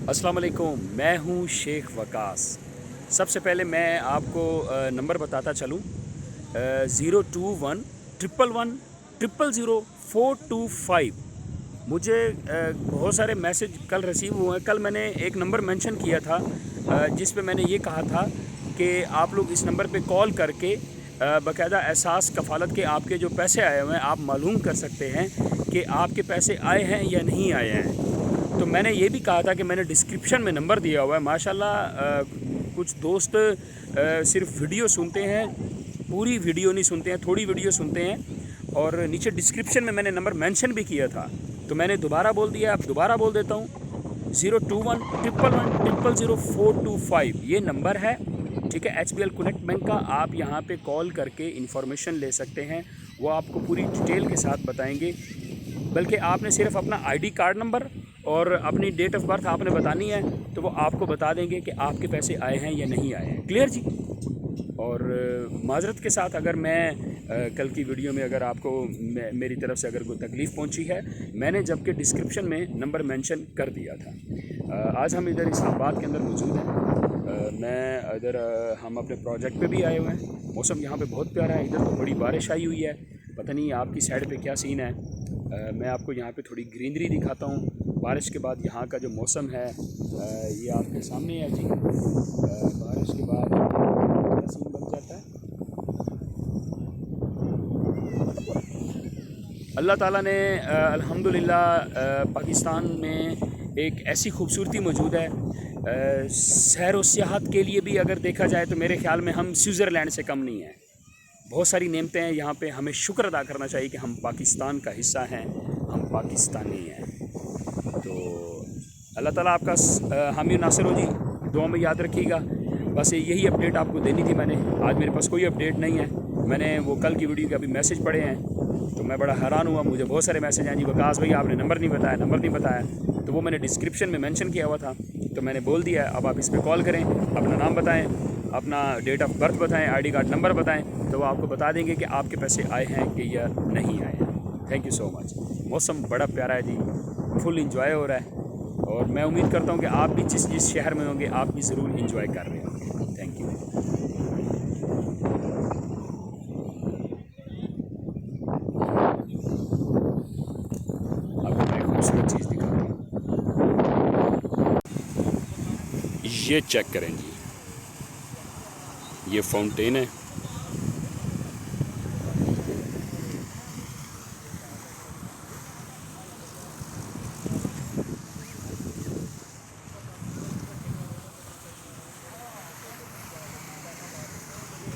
अस्सलाम वालेकुम, मैं हूँ शेख वकास। सबसे पहले मैं आपको नंबर बताता चलूँ। 021-111-000-425। मुझे बहुत सारे मैसेज कल रिसीव हुए हैं। कल मैंने एक नंबर मेंशन किया था जिस पे मैंने ये कहा था कि आप लोग इस नंबर पे कॉल करके बाकायदा एहसास कफ़ालत के आपके जो पैसे आए हुए हैं आप मालूम कर सकते हैं कि आपके पैसे आए हैं या नहीं आए हैं। तो मैंने ये भी कहा था कि मैंने डिस्क्रिप्शन में नंबर दिया हुआ है। माशाल्लाह कुछ दोस्त सिर्फ वीडियो सुनते हैं, पूरी वीडियो नहीं सुनते हैं, थोड़ी वीडियो सुनते हैं। और नीचे डिस्क्रिप्शन में मैंने नंबर मेंशन भी किया था, तो मैंने दोबारा बोल दिया, अब दोबारा बोल देता हूँ। 021-111-000-425 ये नंबर है, ठीक है। HBL कनेक्ट बैंक का। आप यहाँ पे कॉल करके इंफॉर्मेशन ले सकते हैं, वो आपको पूरी डिटेल के साथ बताएंगे। बल्कि आपने सिर्फ अपना आईडी कार्ड नंबर और अपनी डेट ऑफ बर्थ आपने बतानी है, तो वो आपको बता देंगे कि आपके पैसे आए हैं या नहीं आए हैं। क्लियर जी। और माजरत के साथ अगर मैं कल की वीडियो में अगर आपको मेरी तरफ से अगर कोई तकलीफ़ पहुंची है, मैंने जबकि डिस्क्रिप्शन में नंबर मेंशन कर दिया था। आज हम इधर इस्लामाबाद के अंदर मौजूद हैं। मैं इधर हम अपने प्रोजेक्ट पे भी आए हुए हैं। मौसम यहाँ पे बहुत प्यारा है, इधर तो बड़ी बारिश आई हुई है। पता नहीं आपकी साइड पे क्या सीन है। मैं आपको यहाँ पे थोड़ी ग्रीनरी दिखाता हूँ। बारिश के बाद यहाँ का जो मौसम है ये आपके सामने है जी। बारिश के बाद क्या सीन बन जाता है। अल्लाह ताला ने अल्हम्दुलिल्लाह पाकिस्तान में एक ऐसी खूबसूरती मौजूद है। सैर व सियाहत के लिए भी अगर देखा जाए तो मेरे ख़्याल में हम स्विट्ज़रलैंड से कम नहीं हैं। बहुत सारी नेमतें हैं यहाँ पे। हमें शुक्र अदा करना चाहिए कि हम पाकिस्तान का हिस्सा हैं, हम पाकिस्तानी हैं। तो अल्लाह ताला आपका हामी नासिर हो जी, दुआ में याद रखिएगा। बस यही अपडेट आपको देनी थी मैंने। आज मेरे पास कोई अपडेट नहीं है। मैंने वो कल की वीडियो के अभी मैसेज पढ़े हैं, तो मैं बड़ा हैरान हुआ। मुझे बहुत सारे मैसेज हैं जी, वकास भाई आपने नंबर नहीं बताया, नंबर नहीं बताया। तो वो मैंने डिस्क्रिप्शन में मेंशन किया हुआ था, तो मैंने बोल दिया। अब आप इस पर कॉल करें, अपना नाम बताएं, अपना डेट ऑफ बर्थ बताएं, आईडी कार्ड नंबर बताएं, तो वो आपको बता देंगे कि आपके पैसे आए हैं कि या नहीं आए हैं। Thank you so much. मौसम बड़ा प्यारा है जी, फुल इंजॉय हो रहा है। और मैं उम्मीद करता हूँ कि आप भी जिस शहर में होंगे आप भी ज़रूर इंजॉय कर रहे होंगे। Thank you. आपको मैं खूबसूरत चीज़ दिखाता हूँ, ये चेक करें जी। ये फाउंटेन है।